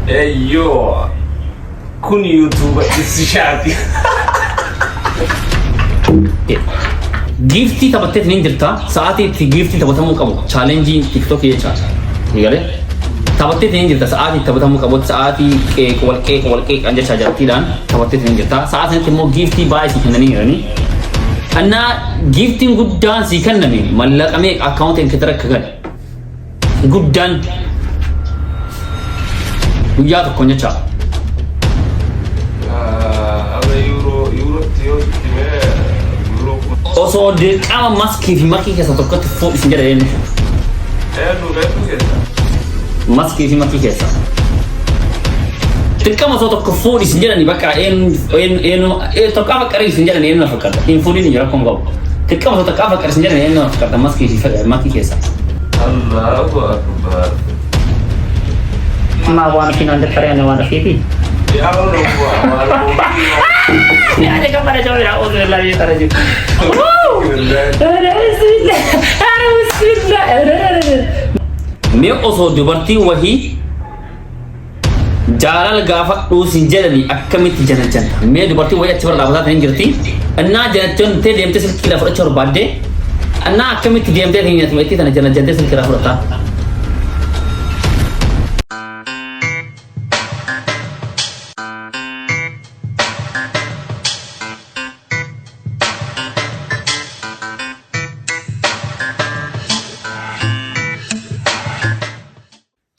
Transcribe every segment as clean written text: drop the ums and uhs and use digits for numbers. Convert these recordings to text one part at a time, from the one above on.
Eeyyoo kun YouTube ishaati. Giftii taphattee ni jirta. Sa'aatii itti giftii taphatamuu qabu. Challenge TikTok jecha. Eegale. Taphattee ni jirta. Sa'aatii taphatamuu qabu. Sa'aatii walqee kan jecha jartiidhaan taphattee ni jirta. Sa'aatiin itti immoo giftii baay'ee si kennanii jiranii. Anna giftiin guddaan si kenname mallaqamee akkaawuntiin kee akka gad. Guddaan guyyaa tokko jecha. Osoo dirqama maskii fi makii keessa tokkotti isin jedha eenyu? Maskii fi makii keessa. Dirqama osoo tokko fuudhi isin jedhani bakka tokko faqqarii isin jedhani eenyu na fakkaata. Hin fuudhin jira kun qabu. Dirqama osoo tokko faqqarii isin jedhani eenyu na fakkaata maskii fi makii keessa. Allahu Akbar. Ma waan fi naan daftara yana waan fiiti. Ya Allah. Ni ada kepada jawab ya Allah lagi teraju. Me osoo dubartii wahii jaalala gaafa dhuusin jedhani akkamitti janajjanta. Me dubartii wahii achi bira dhaabataa hin jirti. Annaa janajjoon tee deemtee silkiidhaa fudhachuu barbaadde. Annaa akkamitti deemtee hin nyaatima itti tana janajjantee silkiidhaa fudhataa.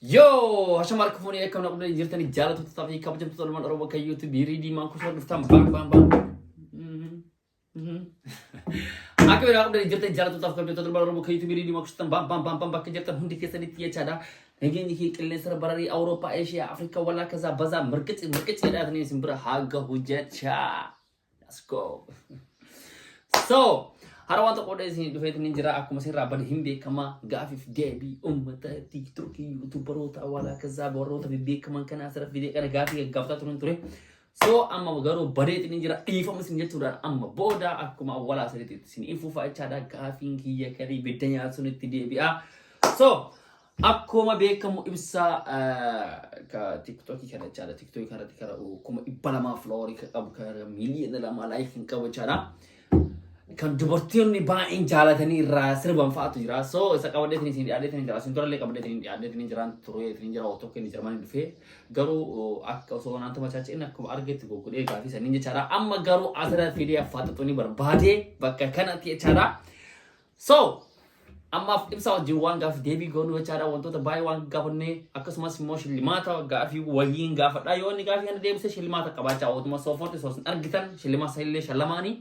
Yo, hasham arkufuni ekam na qubne jirtani jaalatu tatafi kabajam tolman orobo ka YouTube ready man ko so duftam bang. Aku na qubne jirtani jaalatu tatafi kabajam tolman orobo ka YouTube ready man ko so bang bakka jirtan hundi keessani tiya chada. Nageen ki qilleen sar barari Europa, Asia, Africa wala kaza baza markets jedhatani simbira haga hujjacha. Let's go. So, Harawanta qodee isin dhufeetiin jira akkuma isin raabban hin beekama gaafiif deebii uummata TikTok YouTuberoota wala kaza warroota beekaman kana asirra fidee kana gaafii gaafata turan ture. So amma garuu bareetiin jira dhiifama isin jechuudhaan amma booda akkuma wala asirratti isin ifuufaa jechaadha gaafiin kiyya kadii bidda nyaatuun itti deebi'a. So akkuma beekamu ibsa ka TikTok kana jechaadha TikTok kana kuma 200 floorii qabu kana miiliyoona 2 like qabu jechaadha. Kan dubartiin baay'een jaalatanii irraa sirban fa'aatu jira. So isa qabadheetiin isin dhiyaadheetiin jira. Isin turallee qabadheetiin dhiyaadheetiin jiraan tureetiin jira otoo kenni jirmanii dhufee garuu akka osoo wanaanta machaacheen akkuma argetti goggodhee gaafii saniin jechaadha. Amma garuu asirra fidee affaataxoonni barbaadee bakka kanatti jechaadha. So ammaaf ibsa wajjin waan gaafii deebii goonuu jechaadha. Wantoota baay'ee waan gaafannee akkasumas immoo shillimaata gaafii wayiin gaafadha. Yoo inni gaafii kana deebisee shillimaata qabaachaa ootuma soofotti soosin argitan shillimaa sahillee shallamaanii.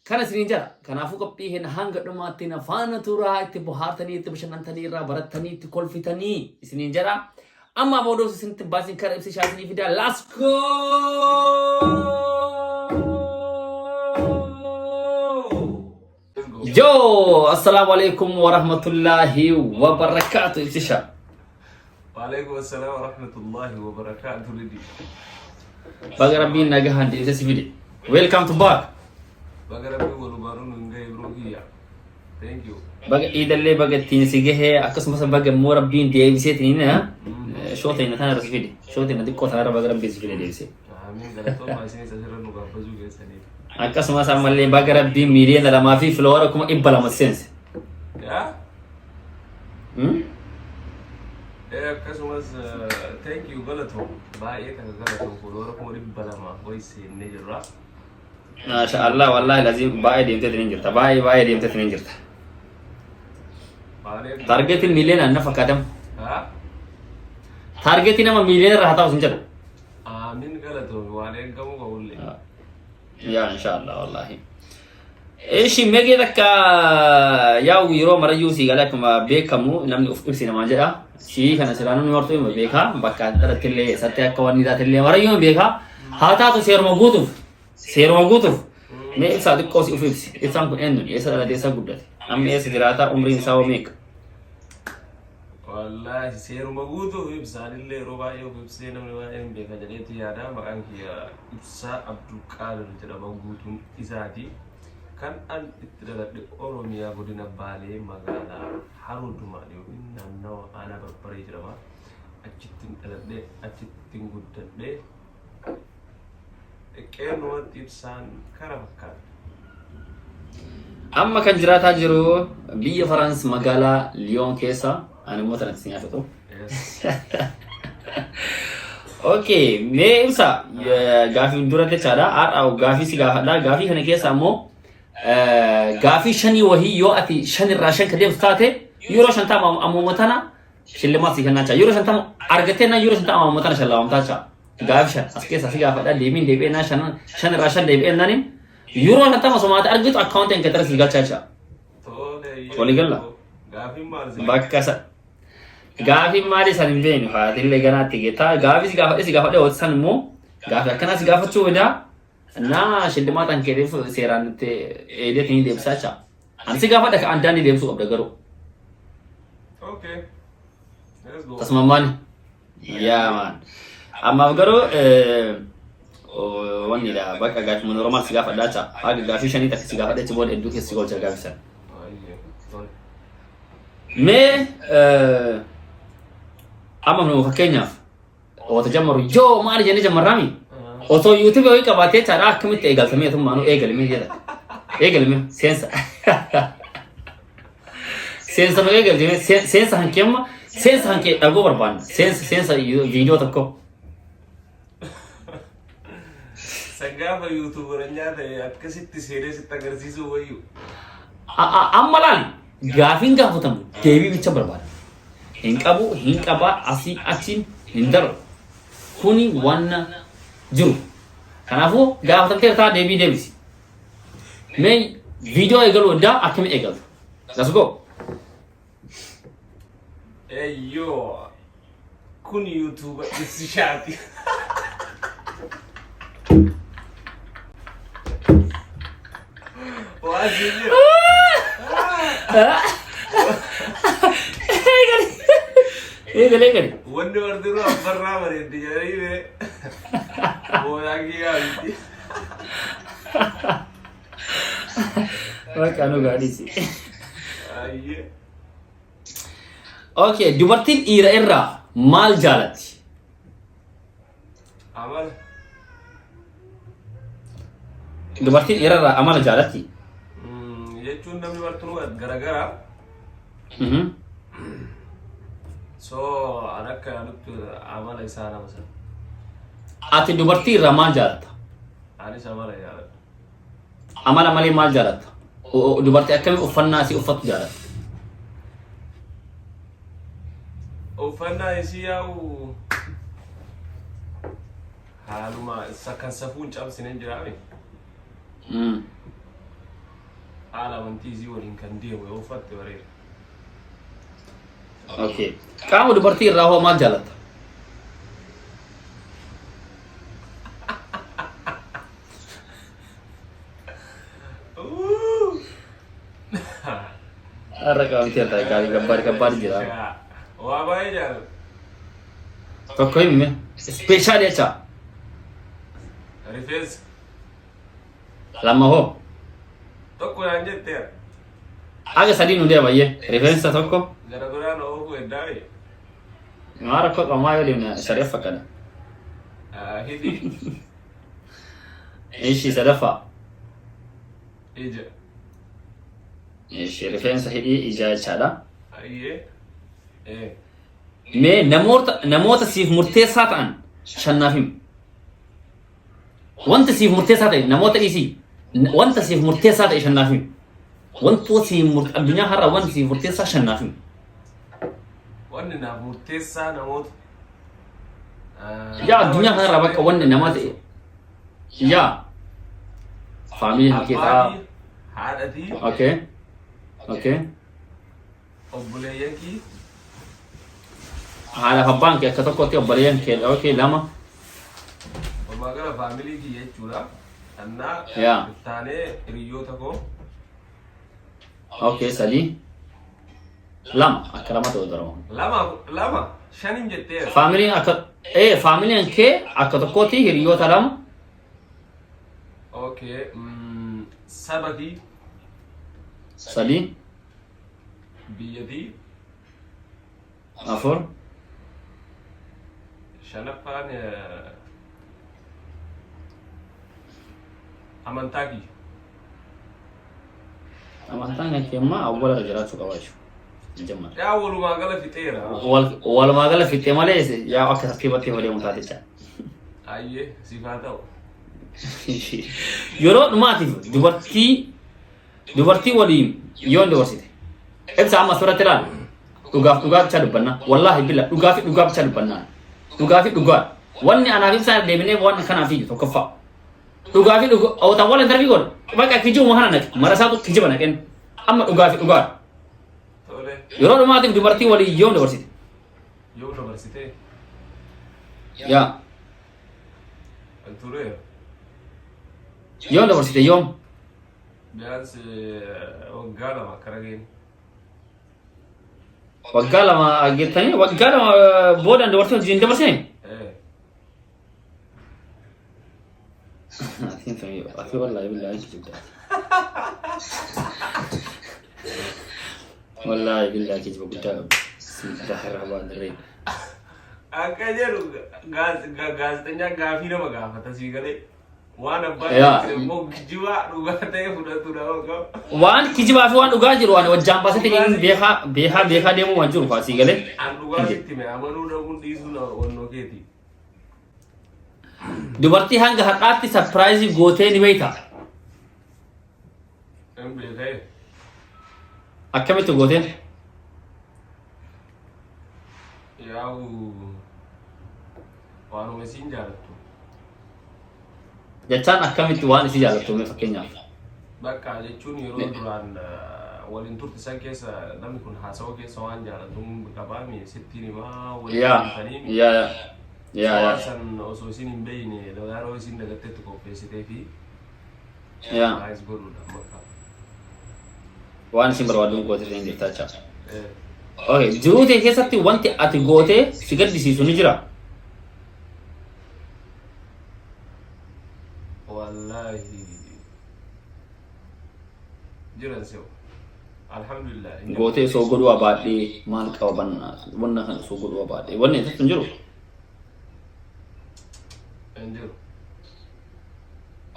Kana isin jira kanaafuu qophii hin hanga dhumaatti na faana turaa itti bohaartanii itti bashannantanii irraa baratanii itti kolfitanii isin jira amma boodos isin itti baasin kara ibsi shaasanii fida let's go. Yo assalamu alaikum wa rahmatullahi wa barakatuh ibsisha. Wa alaikum assalam wa rahmatullahi wa barakatuh lidi. Baga rabbiin nagahan di ibsi fidi. Welcome to back. Baga rabbi walubarun ngai brogiya. Thank you. Baga idalle baga tin sige akkasumas baga mo rabbiin deebiseetiin shootayna tana rasfidi. Shootayna dikko tana baga rabbiin sifide deebise. Amin galatoma isin sasirra nu gafazu geessanii. Akkasumas ammallee baga rabbiin miiliyoona 2 fi floora kuma 200 sense. Ya? Akkasumas thank you galato. Baay'ee kan galato floora kuma 200 voice ne jirra. Masha Allah wallahi lazim baay'ee deemtee tinin jirta. Baay'ee deemtee tinin jirta. Targetin miliyoona anna fakkaatan. Targetin nama miliyoona irraa haa ta'u sin jedhu. Amin galatoo waan eegamu qabulle. Ya inshallah wallahi. Eeshi megee takka yaa'u yeroo marayyuu si gala akkuma beekamu namni of ibsi namaa jedha. Si kana siraanuu ni hortu hima beekaa bakka dhalattillee eessatti akka wanni taatillee marayyuu beekaa haa taatu seeruma guutuuf. Seeruma guutuuf mee ibsaa xiqqoo si ufibsi ibsaan kun eenyuun eessa dhalatee eessa guddate amma eessa jiraata umriin isaa meeqa? Wallahi seeruma guutuuf ibsaanillee yeroo baay'ee of ibsee namni baay'een beeka jedheeti yaada maqaan kiyya Ibsaa Abdulqaadir jedhama guutuun isaati kan an itti dhaladhe Oromiyaa godina Baalee magaalaa Haroo Dumaa yookiin naannawa aanaa Babbaree jedhama. achittiin dhaladhee achittiin guddadhee qeerroomatti ibsaan kara fakkaata. Amma kan jiraataa jiru biyya Faraans magaalaa Lyon keessa ani immoo tanatti si nyaafatu. Okay, mee ibsa gaafii dura jechaadha. Har'a gaafii si gaafadha. Gaafii kana keessa ammoo gaafii shanii wahii yoo ati 5 irraa 5 ka deemtu taate yeroo 50 ammoo tana shillimaaf si kennaa jira. Yeroo 50 argattee na yeroo 50 ammoo tana shallawamtaa jira. Gaafii 5 as keessa si gaafadha. Deebiin na 5 irraa 5 deebiin naniin yeroo 50 somaata argitu akkaawuntiin kan tarsi galchaa jira. Tole galla. Gaafii maal bakka sa gaafii maali san hin beeknu faatillee ganaatti geetaa gaafii si gaafadhe wata san immoo gaafii akkanaa si gaafachuu fidaa naa shillimaataan keetiif seeraan itti eedeetiin deebisaa jira. Ani si gaafadha ka addaan deebisuu qabda garuu. Okay. Let's go. Tasmammaani. Yaa maan. Ammaaf garuu wanni dha bakka gaafii normaal si gaafadhaa jira. Haga gaafii shanii takka si gaafadhe achi booda hedduu keessa si gocha gaafii san. Mee amma nu fakkeenyaaf wata jammaru yoo maali jennee jammarraami otoo yuutuubii wayii qabaatee taadha akkamitti eegaltamee tummaanuu eegalimee jedha eegalimee seensa seensa nu eegaltamee seensa hankee amma seensa hankee dhaguu barbaanna seensa viidiyoo tokko. Sagaafa yuutuubara nyaata akkasitti seenee sitti agarsiisuu wayyuu. Amma laali gaafiin gaafatamu deebii bicha barbaada. Hin qabu hin qabaa asii achiin hin daru. Kuni wanna jiru. Kanaafuu gaafatamtee taa deebii deebisi. Mee viidiyoo eegaluu addaa akkamitti eegaltu? Let's go. Eeyyoo kun yuutuuba ibsishaati. Waa jiru. Eegali. Wanni wardiru affarraa bareeddi jedhanii bee. Boodaakii gaafiti. Bakka nu gaadhiisi. Ayyee. Okay, dubartiin dhiira irraa maal jaalatti? Amala. Dubartiin dhiira irraa amala jaalatti? Jechuun namni martuu garagaraa. So an akka yaadutti amala isaa nama sana. Ati dubartii irraa maal jaalatta? Anis amala jaaladha. Amala malee maal jaalatta? Dubartii akkamii uffannaa isii uffatu jaalatta? Uffannaa isii yaa'u haaluma kan safuun cabsine hin jiraame. Haala amantii isii waliin kan deemu yoo uffatte bareeda. Okay. Qaama dubartii irraa hoo maal jaalatta? Har'a qaamtii irraa gaarii gabbaadhi jira. Waa baay'ee jaalladha. Tokko himi speeshaal jecha. Rifeensa. Lama hoo. Tokko naan jettee. Haga sadii nu deemayyee rifeensa tokko. Gara biraan oofu heddaa'e. Maara koo qamaa yoo deemne shareef fakkada. Hidhii. Ishi sadaffaa. Ija. Ishi rifeensa hidhii ijaa jechaadha. Ayyee. Mee namoota siif murteessaa ta'an shannaaf himi. Wanta siif murteessaa ta'e namoota dhiisii. Wanta siif murteessaa ta'e shannaaf himi. Wantoota siif addunyaa har'a wanti siif murteessaa shannaaf himi. Wanni naaf murteessaa namoota. Yaa addunyaa kanarraa bakka wanni namaa ta'e. Yaa. Faamiliin keessaa. Haadhatii. Okay. Okay. Obboleeyyan kee. Haadhaaf abbaan kee akka tokkotti obboleeyyan kee okay lama. Walumaa gala faamilii kiyya jechuudha. Annaa Yaa. taanee hiriyoota koo. Okay sadii. Lama akka lama ta'u darama. Lama shanin jetteera. Faamiliin akka faamiliin kee akka tokkotti hiriyoota lama. Okay. Sabatii. Sadii. Biyyatii. Afur. shanaffaan amantaaki amantaan kan keemmaa awwala jiraachuu qabaachuu jamma yaa walumaa gala fixeera walumaa gala fixee malee yaa akka tartiibatti fayyadamu taaticha ayyee sifaa ta'u yeroo dhumaatiif dubartii waliin yoon dabarsite ibsa amma suuratti ilaal dhugaaf dhugaa bicha dubbanna wallaahi billa dhugaa fi dhugaa bicha dubbanna dhugaa fi dhugaa wanni anaaf ibsaa deebinee waan kanaaf iyyuu tokkoffaa dhugaa fi dhugaa ootaan wal intervii godha bakka kijibuma kana naqe marasaatu kijiba naqeen amma dhugaa fi dhugaa yeroo dhumaatiif dubartii waliin yoon dabarsite yoo dabarsite yaa tureera yoon dabarsite yoom biyaans waggaa lama akkana geenye waggaa lama geettanii waggaa lama boodaan dabarsee hojii dabarsee ati wallahi billahi kijibda wallahi billahi kijibda guddaa bismillahir rahmanir rahim akka jedhu gaazexeenyaa gaafii nama gaafata sii galee waan abbaa immoo kijibaa dhugaa ta'e fudhatudha waan kijibaa fi waan dhugaa jiru waan wajjaan baasatti beekaa deemuu waan jiru faasii galee an dhugaa sitti mee amanuu dhabuun dhiisuun wannoo keeti dubartii hanga har'aatti sarpiraayizii gootee ni beekta hin beekee akkamitti gooteen yaa'u waanuma isiin jaalattu jechaan akkamitti waan isii jaalattu mee fakkeenyaaf bakka jechuun yeroo duraan waliin turte san keessa namni kun haasawaa keessa waan jaalatuun qabaame sittiin himaa waliin yaa san osoo isin hin beeyne yeroo isin dagatteetti qopheessitee fi baay'is godhuudha bakka waan isin barbaaduun gootee hin jirtaacha okay jiruu ta'e keessatti wanti ati gootee si gaddisiisu ni jira wallahi jiran se'u alhamdulillah gootee soo godhuu abaadhee maal qaba bannaa wanna kana soo godhuu abaadhee wanni isatti hin jiru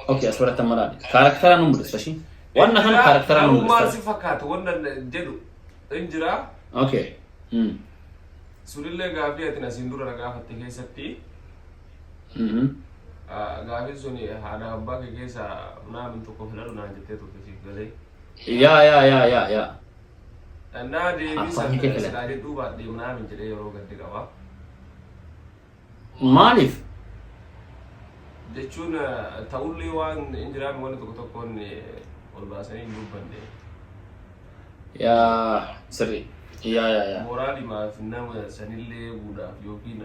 okay asirratti amma laale kaarakteraa nu mul'isa shi wanna kana kaarakteraa nu mul'isa maal si fakkaata wanna jedhu hin jira okay sulillee gaafii ati asiin dura na gaafatte keessatti gaafii sun haadha abbaa kee keessa naamin tokko filadhu naan jettee turte siif galee yaa naa deebii san silaalee duubaadhee naamin jedhee yeroo gadde qaba maaliif jechuun ta'ullee waan hin jiraame wanni tokko tokkoon ol baasanii hin dubbanne yaa sirri yaa moraalimaaf nama sanillee buudhaaf yookiin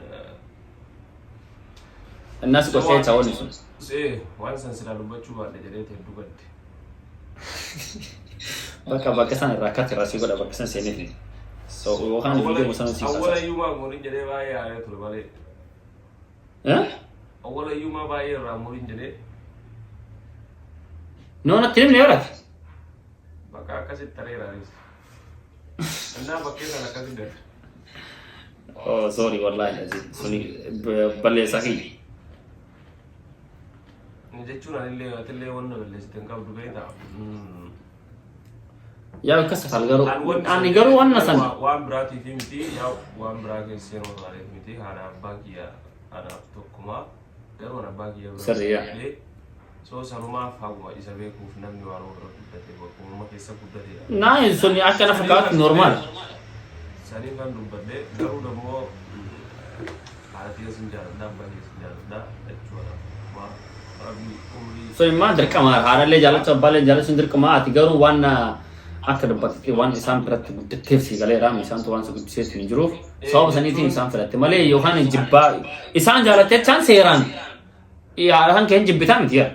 innas qoshee ta'uun sun waan san silaa dubbachuu baadhe jedhee ta'e dubbatte bakka san irraa akkatti irraa si godha bakka san seeneef so yookaan viidiyoo sana si awwala iyyumaa mooriin jedhee baay'ee yaadee ture malee awwala iyyumaa baay'ee irraa mooriin jedhee noonatti himne yoorati bakka akkasitti tareeraanis innaa bakkee sana akkasitti garte oh sorry wallahi suni balleessaa kiyya jechuun atillee wanna balleessite hin qabdu beektaa yaa akkas fal garuu ani garuu wanna san waan biraatii fi miti yaa waan biraa keessee nama baaleef miti haadha abbaa kiyya haadhaaf tokkumaa garuu abbaa kiyya sirriyaa soo sanumaaf hawwa isa beekuuf namni waan bira dubbate bakkuma keessa guddatedha naa suni akka na fakkaatu normaal sanii kan dubbadde garuu dammoo haadha kiyya sin jaaladha abbaa kiyya sin jaaladha jechuudha so imma dirqama haadhallee jaalachuu abbaallee jaallachuun dirqama ati garuu waan akka dubbatte waan isaan biratti guddatteef si galeera isaantu waan si guddiseef hin jiruuf sababa saniitiin isaan filatte malee yookaan jibbaa isaan jaalattee chaan seeraan yaadhaan keen jibbitaa miti yaa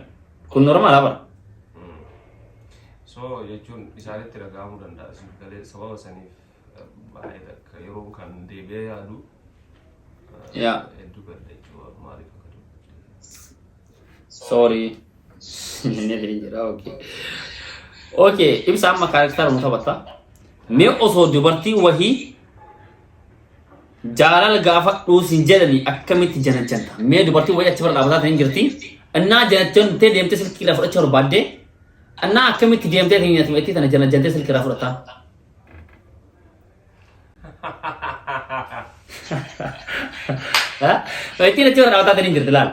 kun normaala bara so jechuun isaanitti dhaga'amuu danda'a si galee sababa saniif baay'ee akka yeroo kan deebi'ee yaadu hedduu gadda jechuudha maaliif sorry never jira okay ibsa amma karaktera mutabatta me oso dubartii wahii jaalala gaafa dhuusin jedhani akkamitti janajjanta mee dubartii wayii achi bira dhaabataa hin jirti innaa janajjan tee deemtee silkii irraa fudhachaa barbaadde innaa akkamitti deemtee hin nyaatin itti tana janajjantee silkii irraa fudhataa itti achi bira dhaabataa hin jirti laal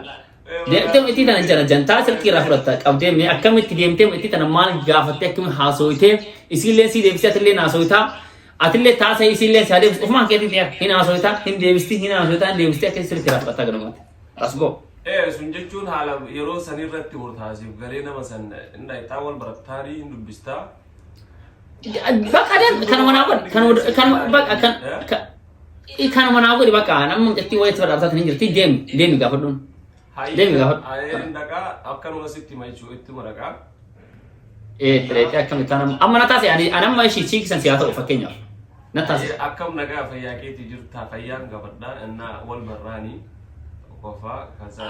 deemtee itti tana janajjantaa silkii irraa fudhataa qabdee mee akkamitti deemtee itti tana maal gaafattee akkamitti haasooyitee isiillee si deebisee atillee haasooyitaa atillee taasisa isiillee si adeemsi ofumaan keetii ta'e hin haasooyitaa hin deebisti hin deebistee akka silkii irraa fudhataa galumaatti asgoo. Sun jechuun haala yeroo san irratti murtaasiif garee nama san indaayitaa wal barattaarii hin dubbistaa. Bakka kanuma naa godhi kanuma naa godhi bakka namni mucattii wayii itti badhaabsaatti hin jirti deemi gaafadhuun. Deemi gaafadhu. Ayyeen dhaqaa akkanuma sitti machuu itti maraqaa. Fileetee akkamitti amma na taasise anamma ishii siikisan siyaa ta'u fakkeenyaaf. Na taasise. Akkam nagaa fayyaa keetii jirta fayyaan gaafadhaa innaa wal barraanii.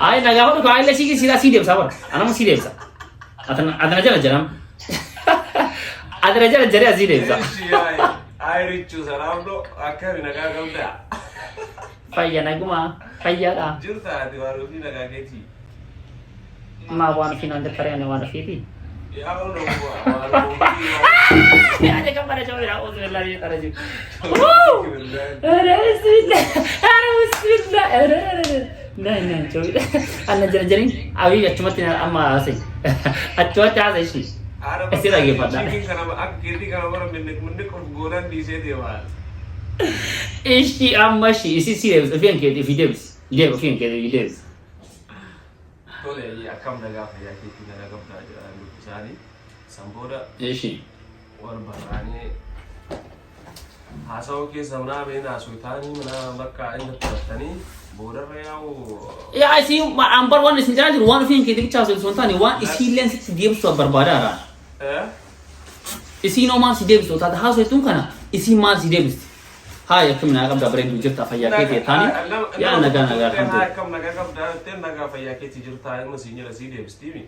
Ay nagaa hodhu ko ayla sii deebisa bara anama sii deebisa adana jala jaram adana jala jare sii deebisa ay richu salamdo akkami nagaa gamda fayya naguma fayya da jirta ati waru fi nagaa keeti ma waan fi nan de tare ne waan fi ti ya ono ya de kamera jawira o de la ya taraju ara bismillah coba anda jalan-jalan awi cuma tinggal amma sih cuma aja sih pasti lagi pada kiri karena orang mendek goran di sini mas isi amma sih isi sih tapi yang kayak di video dia yang kayak di video boleh ya akam naga ya kita naga pelajaran sehari samboda isi war barani hasau ke samna bena sultani mana makka inda tani ya isi ambar one is jalan one thing kita bicara sultan one isi lens dia bisa berbeda isi normal si dia bisa tapi hasil itu kan isi mal si dia bisa hai aku nak kam dapat yang juta faya kita tani ya naga hai kam naga kam dapat naga faya kita juta yang mesinnya si dia bisa ini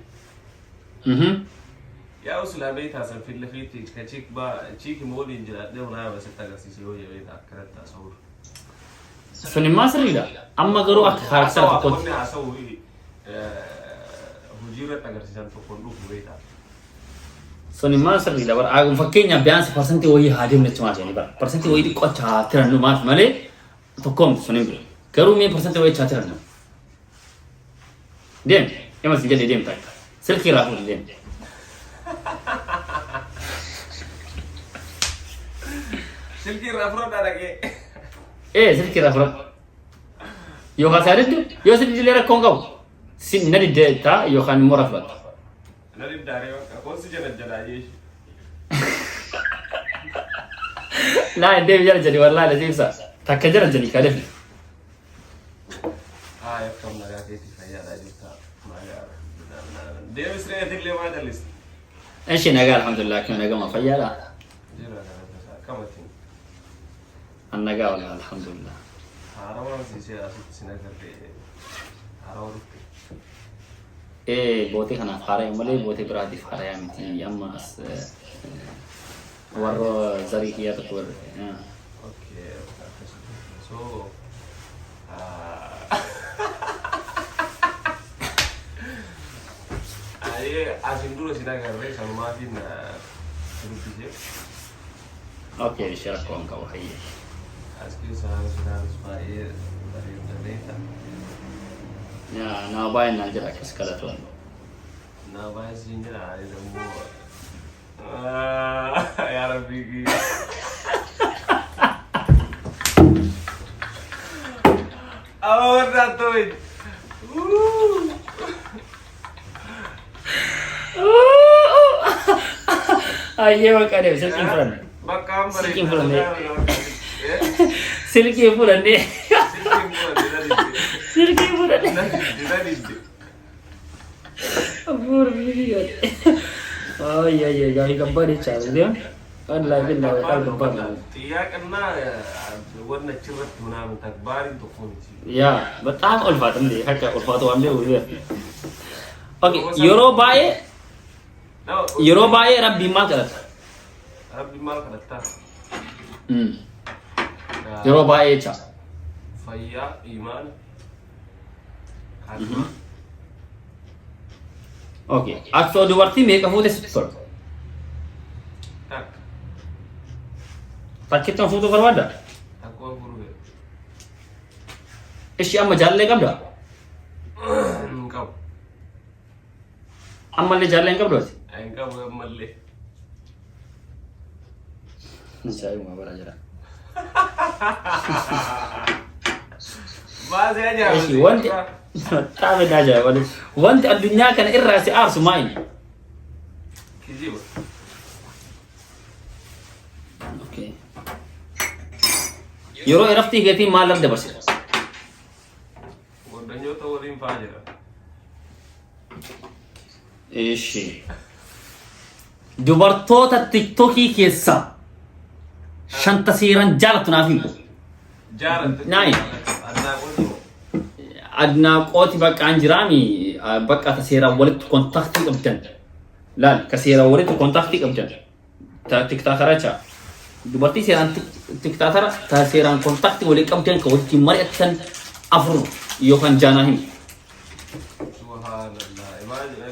ya usulah beta asal fil lafiti kecik ba cik molin jelat dia mana bahasa tagar sisi oh ya beta kereta sahur Seni masri dah, amma garu ak karakter takut. Aku ni asal hujirat agar si jantung kondu beta. Seni masri dah, bar aku fakirnya biasa persenti woi hadim ni cuma ni bar. Persenti woi di kau cateran lu mas male, tu kom seni ber. Garu ni persenti woi cateran lu. Dem, emang sih jadi dem tak. Selkir aku dem. Selkir aku dah lagi. Selkir afra. Yo khasare tu, yo sedih dilera kongkau. Sin nadi data yo kan morafat. Nadi dari aku sih jangan jadi. Nah, dia biar jadi warna ada sih bisa. Tak kerja jadi kadef. Ya kamu naga kita saya ada juga. Dia mesti ada lewat ada list. Naga alhamdulillah kau naga mafaya lah. Kamu tin. Naga wala alhamdulillah. Harawan sih saya asik kerja. Harawan. Bote kana fara male bote berarti fara yang ti amma warro zari hiya takur. Okay. So asin dulu sih naga kerja sama Martin terus Oke, syarat kau engkau hai. Asli sudah supaya dari internet. Ya, nabain aja lah sekali tuan. Nabain sih jelah ada semua. Ya Rabbi. Awak ratuin. Ayo makanya silky friend. Silky friend deh. Silky friend deh. Silky friend deh. Abur video. Oh iya jadi gambar di channel dia. Kan lagi nak gambar. Iya kena warna cerah mana takbarin tu kunci. Ya, betul ulfatan deh. Harga ulfatu ambil udah. Oke, Eurobaye Rabbi mal kadata. Rabbi mal kadata. Eurobaye cha. fayyaa imaana haadha Okay. Akka dubartii meeqa fuute sitti tola? takka Takkitti fuutuu barbaadda? akkuma fuudhee Ishii amma jaallee qabda? hin qabu Ammallee jaallee hin qabdu ati? hin qabu ammallee Saayuma bara jira. baasee ajaa'iba Ishii wanti taa'ee ajaa'iba wanti addunyaa kana irraa si aarsu maali? kijiba Okay. Yeroo iraftii keetii maal irra dabarsita? Waddanyoota waliin fa'aa jira Ishii. Dubartoota TikTokii keessaa shanta seeraan jaalatu naaf himu. jaarratti Naayi. adnaa qotu Adnaaqooti bakka an jiraami bakka ta seeraan walitti kontaktii qabdan. Laal ka seeraan walitti kontaktii qabdan. Ta tiktaakara jaa. Dubartii seeraan tiktaakara ta seeraan kontaktii walitti qabdan ka walitti mari'attan afur yookaan jaanaa himu. subhanallah imagine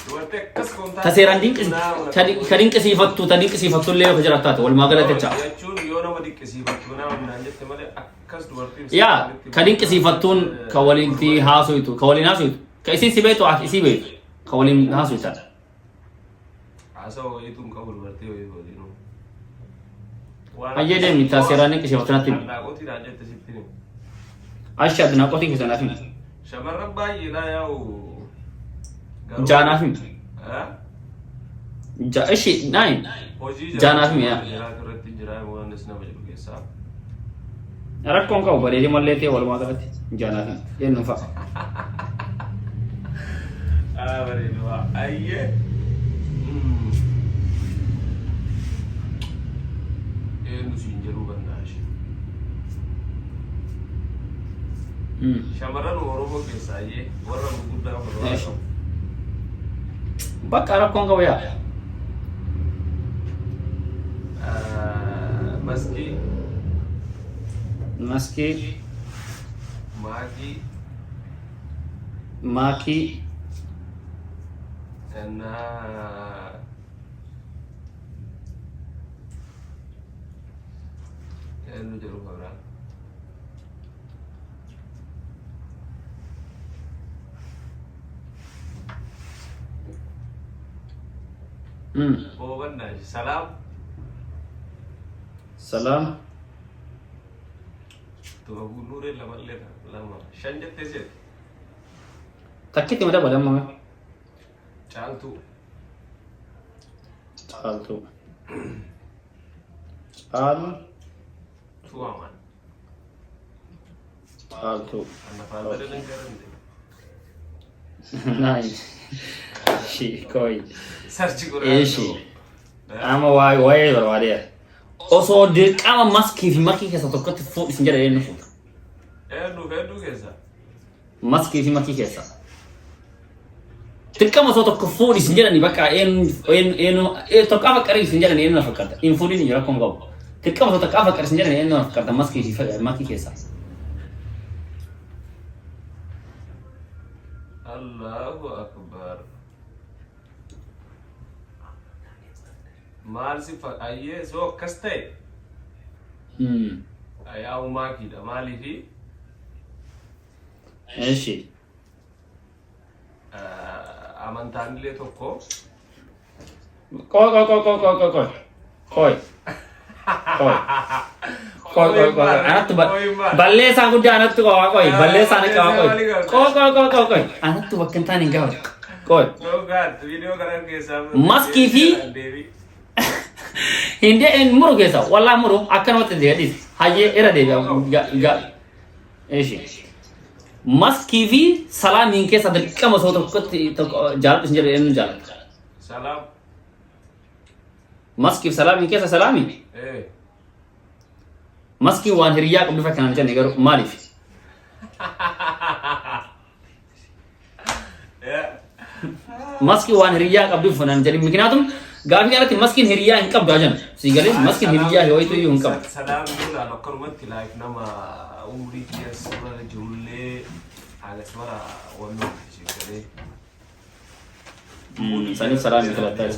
dubartii akkas kontaa Ta seeraan dinqisiifattu ta dinqisiifattu illee yoo jiraatu taate walumaa galatti jechaa. jechuun yoo nama dinqisiifattu nama naan jette malee akkas dubartiin Yaa ka dinqisiifattuun ka walitti haasoftu ka waliin haasoftu ka isin si beektu ati isii beektu ka waliin haasoftan. haasawa wayiituun qabu dubartii wayii waliinuu Hayyee deemni ta seeraan dinqisiifattu natti himi. adnaaqotii naan jette sitti himu Ashi adnaaqotii keessaa naaf himi. shamarran baay'eedha yaa'u Jaanaaf himi. Ishi naayin. hojii Jaanaaf himi yaa. jiraatu irratti jiraa waan is nama jedhu keessaa Rakkoon qabu bareedee mallee ta'e walumaa galatti jaanaaf himi. Eenyu fa'a. bareedu waa ayyee eenyu siin jedhuu bandaashi shamarran oromoo keessaa ayyee warra gurguddaa fudhaa Eesh. qabu Bakka rakkoon qabu yaa. maskii Maskii, maakii maakii, and eenyu jedhu fudhaa bandaashi salaam salaam, tuba guunuuree lamallee lama shan jettee seeti takkitti ma dabala amma caaltuu caaltuu. Caalu, tu'aman caaltuu. anna faallada nan garante Naayin. Ishii kooyi. sarchi Ishii. Ama waa'ee barbaadee. Osoo dirqama maskii fi makii keessa tokkotti fuudhisin jedha eenyu fuudha. hedduu keessa Maskii fi makii keessa. Dirqama osoo tokko fuudhisin jedhani bakka eenyu tokko afa qariisin jedhani eenyu na fakkaata. Hin fuudhin rakkoon qabu. Dirqama osoo tokko afa qariisin jedhani eenyu na fakkaata maskii fi makii keessa. allahu akbar maal si ayyee soo akkas ta'e ayyaa'u maakiidha maaliifi Ishii. amantaanillee tokko Koi. Anatti balleessaan guddaa anatti qaba koi. Balleessaan akka qaba koi. Anatti bakka hin taane hin gaafatu. Koi. Dogaat video kanan keessaa Maskii fi hin muru keessa wallaa muru akkanumatti deedhis hayyee irra deebi'a. Ishii. Maskii fi salaamiin keessa dirqama osoo tokkotti jaalatu hin jedhu eenyu jaalatu. salaam Maskii fi salaamiin keessa salaamii. Maskii waan hiriyaa qabdu fakkaan jenne garuu maaliif? Maskii waan hiriyaa qabdu fakkaan jenne miknaatum قاعد قالت مسكين هريا إنكم داجن سيقولي مسكين هريا هو يتوي إنكم سلام نقول على كرمت لايف نما عمري كيس مرة جولة على اسمها ونو شيء سني سلام يخلطها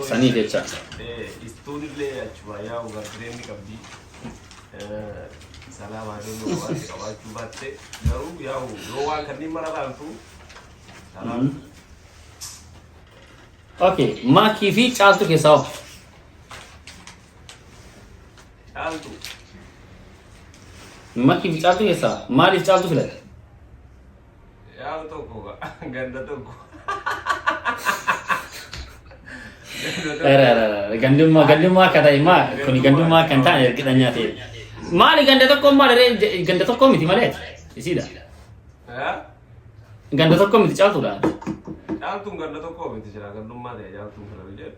سني ديتشا استودي لي أشوية وغادرين كبدي سلام عليكم وعليكم باتة نروح ياو لو كني مرة لانتو سلام اوكي ما كيفي چالتو كيساو چالتو ما كيفي چالتو كيسا مالي چالتو فلت ياو تو كوغا غندا تو كو gandummaa katai maa kuni gandummaa kan ta'e ergitanya ta'e maali ganda tokko maali ganda tokko miti malee isida ganda tokko miti caaltuudha caaltuun ganda tokko miti jira gandummaa ta'e caaltuun filatu jedhu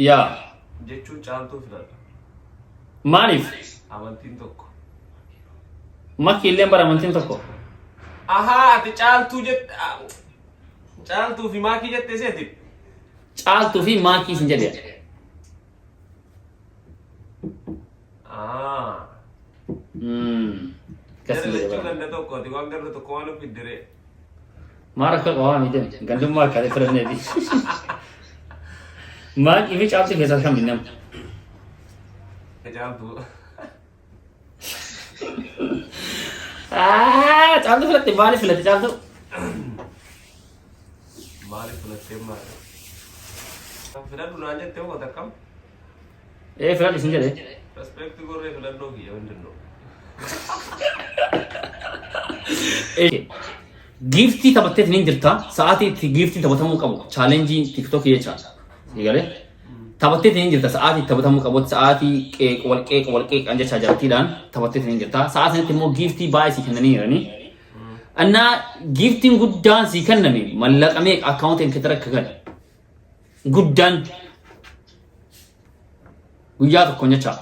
yaa jechuun caaltuu filata maaliif amantiin tokko makki illee bara amantiin tokko ahaa ati caaltuu caaltuu fi maakii jettee seeti caaltuu fi maakii sin jedhe kasi jechuun ganda tokkooti waan ganda tokko waan of iddiree maara akka qabaa miti gandummaa akkaataa filanneeti maakii fi caaltuu keessaa kam binnam caaltuu caaltuu filatte maaliif filatte caaltuu maaliif filattee maali filadhu naan jettee hoo takkam filadhu sin jedhe respect gorree filannoo kiyya hundinuu giftii taphatteet ni jirta sa'aatii itti giftii taphatamuu qabu chaalenjii tiktookii jecha eegale taphatteet ni jirta sa'aatii taphatamuu qabu sa'aatii walqeeq an jecha jalattiidhaan taphatteet ni jirta sa'aa sanatti immoo giftii baay'ee si kennanii jiranii annaa giftiin guddaan si kenname mallaqamee akkaawuntiin keessa rakka gala guddaan guyyaa tokko jecha